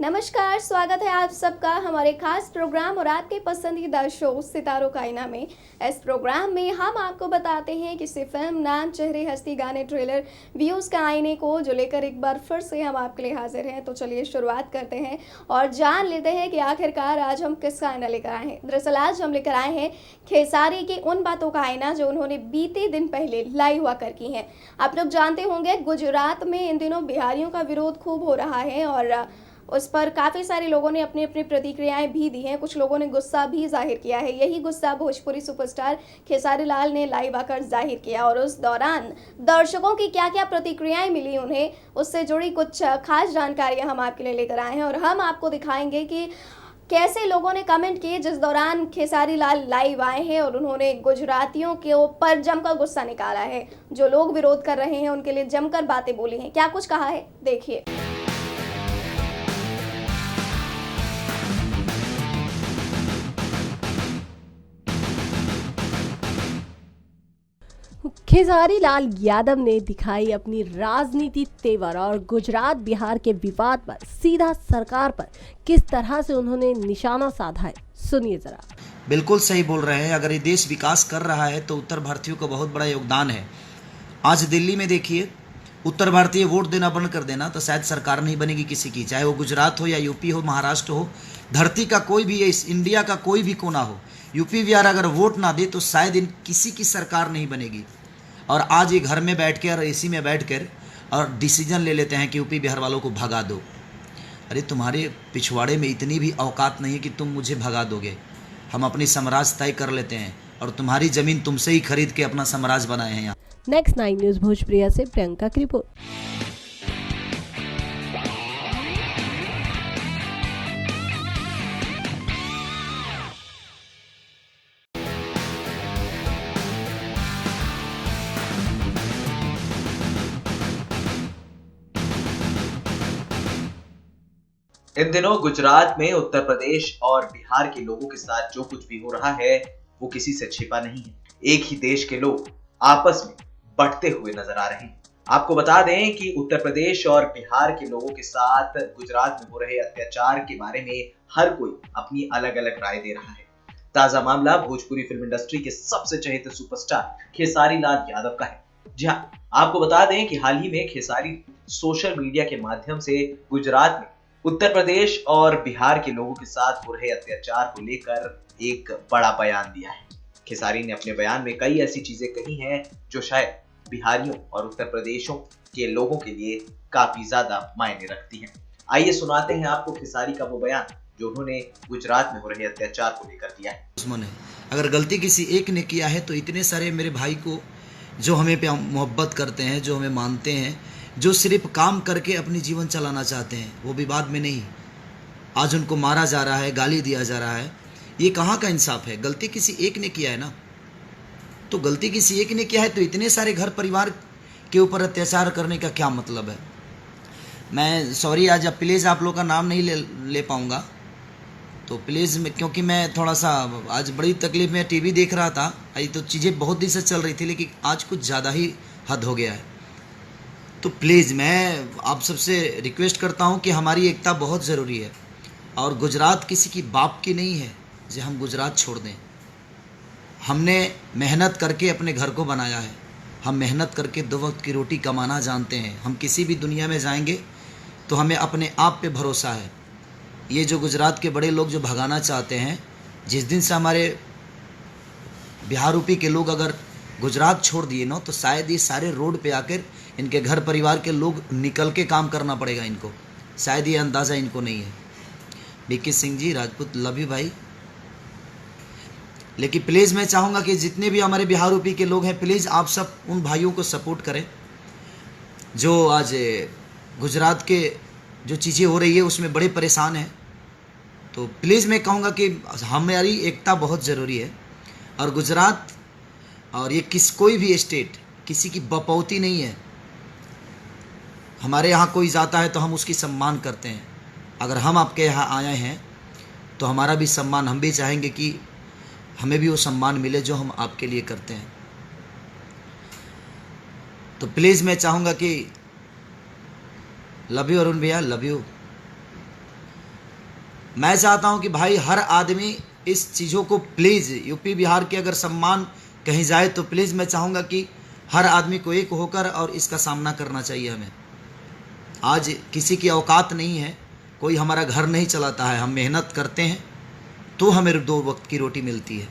नमस्कार, स्वागत है आप सबका हमारे खास प्रोग्राम और आपके पसंदीदा शो सितारों का आईना में। इस प्रोग्राम में हम आपको बताते हैं किसी फिल्म, नाम, चेहरे, हस्ती, गाने, ट्रेलर, व्यूज़ का आईने को जो लेकर एक बार फिर से हम आपके लिए हाजिर हैं। तो चलिए शुरुआत करते हैं और जान लेते हैं कि आखिरकार आज हम किसका आईना लेकर आए हैं। दरअसल आज हम लेकर आए हैं खेसारी की उन बातों का आईना जो उन्होंने बीते दिन पहले लाई हुआ कर की हैं। आप लोग जानते होंगे गुजरात में इन दिनों बिहारियों का विरोध खूब हो रहा है और उस पर काफ़ी सारे लोगों ने अपनी-अपनी प्रतिक्रियाएँ भी दी हैं, कुछ लोगों ने गुस्सा भी ज़ाहिर किया है। यही गुस्सा भोजपुरी सुपरस्टार खेसारी लाल ने लाइव आकर ज़ाहिर किया और उस दौरान दर्शकों की क्या-क्या प्रतिक्रियाएँ मिली उन्हें, उससे जुड़ी कुछ खास जानकारियाँ हम आपके लिए लेकर आए हैं और हम आपको दिखाएँगे कि कैसे लोगों ने कमेंट किए जिस दौरान खेसारी लाल लाइव आए हैं और उन्होंने गुजरातियों के ऊपर जमकर गुस्सा निकाला है। जो लोग विरोध कर रहे हैं, उनके लिए जमकर बातें बोली हैं। क्या कुछ कहा है, देखिए। खेसारी लाल यादव ने दिखाई अपनी राजनीति तेवर और गुजरात बिहार के विवाद पर सीधा सरकार पर किस तरह से उन्होंने निशाना साधा है, सुनिए जरा। बिल्कुल सही बोल रहे हैं। अगर ये देश विकास कर रहा है तो उत्तर भारतीयों का बहुत बड़ा योगदान है। आज दिल्ली में देखिए, उत्तर भारतीय वोट देना बंद कर देना तो शायद सरकार नहीं बनेगी किसी की, चाहे वो गुजरात हो या यूपी हो, महाराष्ट्र हो, धरती का कोई भी, इस इंडिया का कोई भी कोना हो, यूपी बिहार अगर वोट ना दे तो शायद इन किसी की सरकार नहीं बनेगी। और आज ये घर में बैठ कर, एसी में बैठ कर और डिसीजन ले लेते हैं कि यूपी बिहार वालों को भगा दो। अरे तुम्हारे पिछवाड़े में इतनी भी औकात नहीं है कि तुम मुझे भगा दोगे। हम अपनी साम्राज्य तय कर लेते हैं और तुम्हारी ज़मीन तुमसे ही खरीद के अपना साम्राज्य बनाए हैं यहाँ। नेक्स्ट 9 न्यूज़ भोजप्रिया से प्रियंका की रिपोर्ट। इन दिनों गुजरात में उत्तर प्रदेश और बिहार के लोगों के साथ जो कुछ भी हो रहा है वो किसी से छिपा नहीं है। एक ही देश के लोग आपस में बढ़ते हुए नजर आ रहे हैं। आपको बता दें कि उत्तर प्रदेश और बिहार के लोगों के साथ गुजरात में हो रहे अत्याचार के बारे में हर कोई अपनी अलग अलग राय दे रहा है। ताजा मामला भोजपुरी फिल्म इंडस्ट्री के सबसे चहेते सुपरस्टार खेसारी लाल यादव का है। जी हाँ, आपको बता दें कि हाल ही में खेसारी सोशल मीडिया के माध्यम से गुजरात में उत्तर प्रदेश और बिहार के लोगों के साथ हो रहे अत्याचार को लेकर एक बड़ा बयान दिया है। खेसारी ने अपने बयान में कई ऐसी चीजें कही हैं जो शायद बिहारियों और उत्तर प्रदेशों के लोगों के लिए काफी ज्यादा मायने रखती हैं। आइए सुनाते हैं आपको खेसारी का वो बयान जो उन्होंने गुजरात में हो रहे अत्याचार को लेकर दिया है। अगर गलती किसी एक ने किया है तो इतने सारे मेरे भाई को जो हमें पे मोहब्बत करते हैं, जो हमें मानते हैं, जो सिर्फ काम करके अपनी जीवन चलाना चाहते हैं, वो विवाद में नहीं, आज उनको मारा जा रहा है, गाली दिया जा रहा है। ये कहाँ का इंसाफ है? गलती किसी एक ने किया है ना, तो गलती किसी एक ने किया है तो इतने सारे घर परिवार के ऊपर अत्याचार करने का क्या मतलब है? मैं सॉरी, आज प्लीज़ आप लोग का नाम नहीं ले पाऊँगा, तो प्लीज़ क्योंकि मैं थोड़ा सा आज बड़ी तकलीफ में टीवी देख रहा था। ये तो चीज़ें बहुत दिन से चल रही थी लेकिन आज कुछ ज़्यादा ही हद हो गया है। तो प्लीज़ मैं आप सबसे रिक्वेस्ट करता हूं कि हमारी एकता बहुत ज़रूरी है और गुजरात किसी की बाप की नहीं है जो हम गुजरात छोड़ दें। हमने मेहनत करके अपने घर को बनाया है, हम मेहनत करके 2 वक्त की रोटी कमाना जानते हैं। हम किसी भी दुनिया में जाएंगे तो हमें अपने आप पे भरोसा है। ये जो गुजरात के बड़े लोग जो भगाना चाहते हैं, जिस दिन से हमारे बिहार रूपी के लोग अगर गुजरात छोड़ दिए ना तो शायद ये सारे रोड पे आकर इनके घर परिवार के लोग निकल के काम करना पड़ेगा इनको। शायद ये अंदाज़ा इनको नहीं है। BK Singh ji Rajput, love you भाई। लेकिन प्लीज़ मैं चाहूँगा कि जितने भी हमारे बिहार यूपी के लोग हैं, प्लीज़ आप सब उन भाइयों को सपोर्ट करें जो आज गुजरात के जो चीज़ें हो रही है उसमें बड़े परेशान हैं। तो प्लीज़ मैं कहूँगा कि हमारी एकता बहुत ज़रूरी है और गुजरात और ये कोई भी स्टेट किसी की बपौती नहीं है। हमारे यहाँ कोई जाता है तो हम उसकी सम्मान करते हैं। अगर हम आपके यहाँ आए हैं तो हमारा भी सम्मान, हम भी चाहेंगे कि हमें भी वो सम्मान मिले जो हम आपके लिए करते हैं। तो प्लीज़ मैं चाहूँगा कि लव यू अरुण भैया, लव यू। मैं चाहता हूं कि भाई हर आदमी इस चीज़ों को प्लीज़, यूपी बिहार के अगर सम्मान कहीं जाए तो प्लीज़ मैं चाहूँगा कि हर आदमी को एक होकर और इसका सामना करना चाहिए हमें। आज किसी की औकात नहीं है, कोई हमारा घर नहीं चलाता है, हम मेहनत करते हैं तो हमें 2 वक्त की रोटी मिलती है।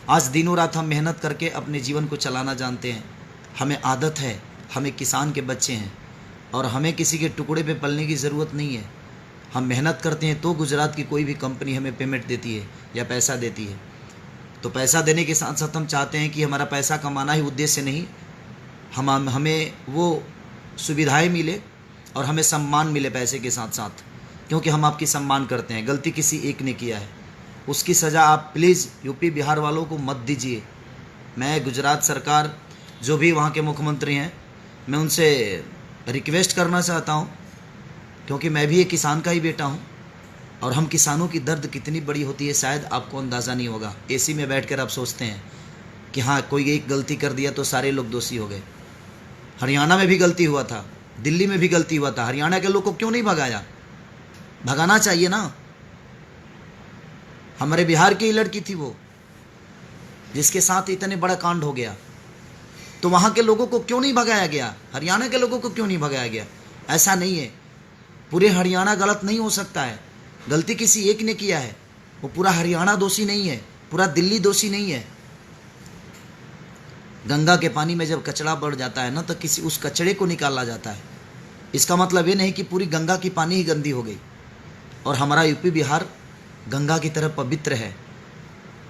आज दिनों रात हम मेहनत करके अपने जीवन को चलाना जानते हैं, हमें आदत है, हमें किसान के बच्चे हैं और हमें किसी के टुकड़े पे पलने की ज़रूरत नहीं है। हम मेहनत करते हैं तो गुजरात की कोई भी कंपनी हमें पेमेंट देती है या पैसा देती है। तो पैसा देने के साथ साथ हम चाहते हैं कि हमारा पैसा कमाना ही उद्देश्य नहीं, हमें वो सुविधाएं मिले और हमें सम्मान मिले पैसे के साथ साथ, क्योंकि हम आपकी सम्मान करते हैं। गलती किसी एक ने किया है, उसकी सज़ा आप प्लीज़ यूपी बिहार वालों को मत दीजिए। मैं गुजरात सरकार, जो भी वहाँ के मुख्यमंत्री हैं, मैं उनसे रिक्वेस्ट करना चाहता हूँ, क्योंकि मैं भी एक किसान का ही बेटा हूँ और हम किसानों की दर्द कितनी बड़ी होती है शायद आपको अंदाज़ा नहीं होगा। एसी में बैठकर आप सोचते हैं कि हाँ कोई एक गलती कर दिया तो सारे लोग दोषी हो गए। हरियाणा में भी गलती हुआ था, दिल्ली में भी गलती हुआ था, हरियाणा के लोग को क्यों नहीं भगाया? भगाना चाहिए ना। हमारे बिहार की ही लड़की थी वो, जिसके साथ इतने बड़ा कांड हो गया, तो वहाँ के लोगों को क्यों नहीं भगाया गया? हरियाणा के लोगों को क्यों नहीं भगाया गया? ऐसा नहीं है, पूरे हरियाणा गलत नहीं हो सकता है। गलती किसी एक ने किया है, वो पूरा हरियाणा दोषी नहीं है, पूरा दिल्ली दोषी नहीं है। गंगा के पानी में जब कचरा बढ़ जाता है ना, तो किसी उस कचरे को निकाला जाता है। इसका मतलब ये नहीं कि पूरी गंगा की पानी ही गंदी हो गई। और हमारा यूपी बिहार गंगा की तरह पवित्र है।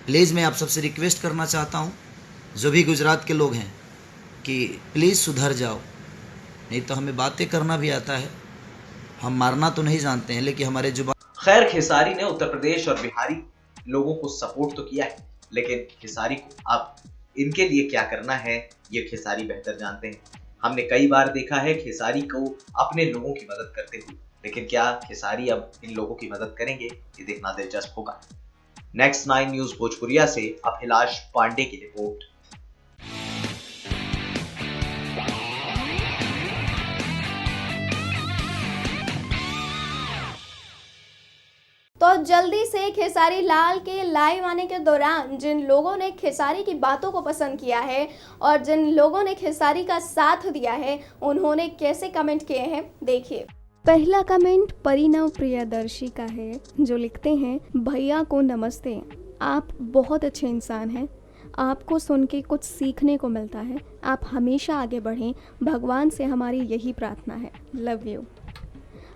प्लीज़ मैं आप सबसे रिक्वेस्ट करना चाहता हूँ, जो भी गुजरात के लोग हैं, कि प्लीज़ सुधर जाओ। नहीं तो हमें बातें करना भी आता है, हम मारना तो नहीं जानते हैं, लेकिन हमारे जुबान। खैर, खेसारी ने उत्तर प्रदेश और बिहारी लोगों को सपोर्ट तो किया है, लेकिन खेसारी को अब इनके लिए क्या करना है ये खेसारी बेहतर जानते हैं। हमने कई बार देखा है खेसारी को अपने लोगों की मदद करते हुए, लेकिन क्या खेसारी अब इन लोगों की मदद करेंगे, ये देखना दिलचस्प होगा। नेक्स्ट 9 न्यूज़ भोजपुरिया से अभिलाष पांडे की रिपोर्ट। तो जल्दी से खेसारी लाल के लाइव आने के दौरान जिन लोगों ने खेसारी की बातों को पसंद किया है और जिन लोगों ने खेसारी का साथ दिया है, उन्होंने कैसे कमेंट किए हैं, देखिए। पहला कमेंट परिणव प्रियदर्शी का है, जो लिखते हैं, भैया को नमस्ते, आप बहुत अच्छे इंसान हैं, आपको सुन के कुछ सीखने को मिलता है, आप हमेशा आगे बढ़ें, भगवान से हमारी यही प्रार्थना है, लव यू।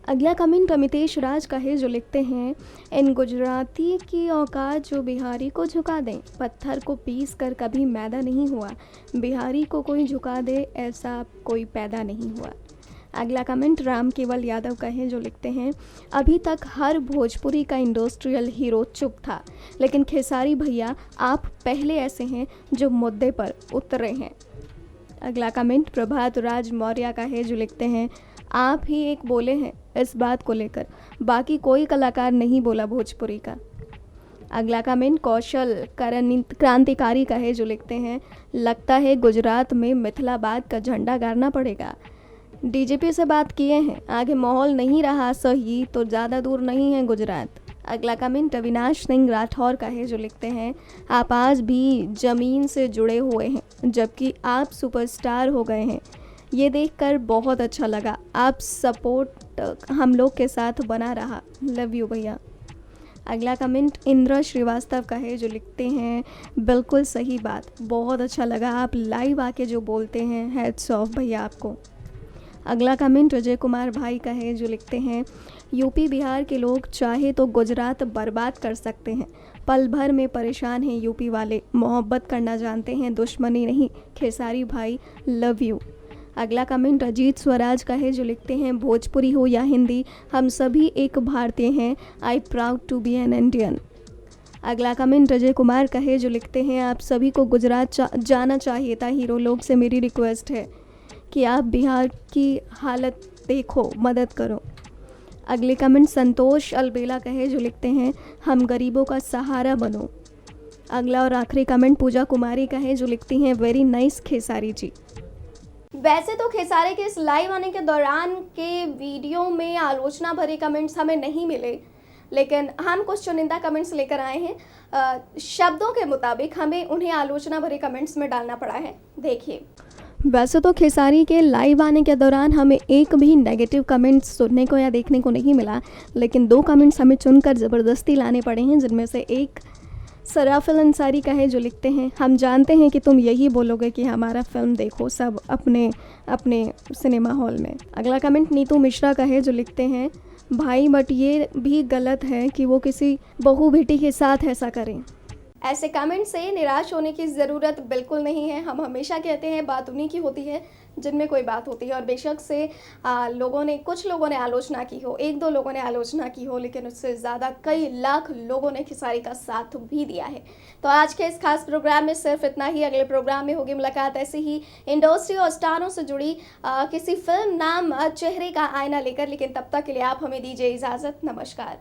अगला कमेंट अमितेश राज का है, जो लिखते हैं, इन गुजराती की औकात जो बिहारी को झुका दें, पत्थर को पीस कर कभी मैदा नहीं हुआ, बिहारी को कोई झुका दे ऐसा कोई पैदा नहीं हुआ। अगला कमेंट राम केवल यादव का है, जो लिखते हैं, अभी तक हर भोजपुरी का इंडस्ट्रियल हीरो चुप था, लेकिन खेसारी भैया आप पहले ऐसे हैं जो मुद्दे पर उतरे हैं। अगला कमेंट प्रभात राज मौर्य का है, जो लिखते हैं, आप ही एक बोले हैं इस बात को लेकर, बाकी कोई कलाकार नहीं बोला भोजपुरी का। अगला कमेंट कौशल क्रांतिकारी का है, जो लिखते हैं, लगता है गुजरात में मिथिलाबाद का झंडा गाड़ना पड़ेगा, डीजीपी से बात किए हैं, आगे माहौल नहीं रहा सही तो ज़्यादा दूर नहीं है गुजरात। अगला कमेंट अविनाश सिंह राठौर का है, जो लिखते हैं, आप आज भी ज़मीन से जुड़े हुए हैं जबकि आप सुपरस्टार हो गए हैं, ये देखकर बहुत अच्छा लगा, आप सपोर्ट हम लोग के साथ बना रहा, लव यू भैया। अगला कमेंट इंद्र श्रीवास्तव का है, जो लिखते हैं, बिल्कुल सही बात, बहुत अच्छा लगा, आप लाइव आके जो बोलते हैं, हैट्स ऑफ भैया आपको। अगला कमेंट अजय कुमार भाई का है, जो लिखते हैं, यूपी बिहार के लोग चाहे तो गुजरात बर्बाद कर सकते हैं, पल भर में परेशान हैं यूपी वाले, मोहब्बत करना जानते हैं, दुश्मनी नहीं, खेसारी भाई लव यू। अगला कमेंट अजीत स्वराज का है, जो लिखते हैं, भोजपुरी हो या हिंदी हम सभी एक भारतीय हैं, I proud to be an Indian. अगला कमेंट अजय कुमार का है, जो लिखते हैं, आप सभी को गुजरात जाना चाहिए था, हीरो लोग से मेरी रिक्वेस्ट है कि आप बिहार की हालत देखो, मदद करो। अगले कमेंट संतोष अलबेला का है, जो लिखते हैं, हम गरीबों का सहारा बनो। अगला और आखिरी कमेंट पूजा कुमारी का है, जो लिखती हैं, वेरी नाइस खेसारी जी। वैसे तो खेसारी के इस लाइव आने के दौरान के वीडियो में आलोचना भरे कमेंट्स हमें नहीं मिले, लेकिन हम कुछ चुनिंदा कमेंट्स लेकर आए हैं। शब्दों के मुताबिक हमें उन्हें आलोचना भरे कमेंट्स में डालना पड़ा है। देखिए, वैसे तो खेसारी के लाइव आने के दौरान हमें एक भी नेगेटिव कमेंट्स सुनने को या देखने को नहीं मिला, लेकिन 2 कमेंट्स हमें चुनकर ज़बरदस्ती लाने पड़े हैं, जिनमें से एक सराफिल अंसारी का है, जो लिखते हैं, हम जानते हैं कि तुम यही बोलोगे कि हमारा फिल्म देखो सब अपने अपने सिनेमा हॉल में। अगला कमेंट नीतू मिश्रा का है, जो लिखते हैं, भाई बट ये भी गलत है कि वो किसी बहू बेटी के साथ ऐसा करें। ऐसे कमेंट से निराश होने की ज़रूरत बिल्कुल नहीं है। हम हमेशा कहते हैं बात उन्हीं की होती है जिनमें कोई बात होती है, और बेशक से कुछ लोगों ने आलोचना की हो, 1-2 लोगों ने आलोचना की हो, लेकिन उससे ज़्यादा कई लाख लोगों ने खेसारी का साथ भी दिया है। तो आज के इस खास प्रोग्राम में सिर्फ इतना ही। अगले प्रोग्राम में होगी मुलाकात ऐसे ही इंडस्ट्री और स्टारों से जुड़ी किसी फिल्म नाम चेहरे का आईना लेकर, लेकिन तब तक के लिए आप हमें दीजिए इजाज़त। नमस्कार।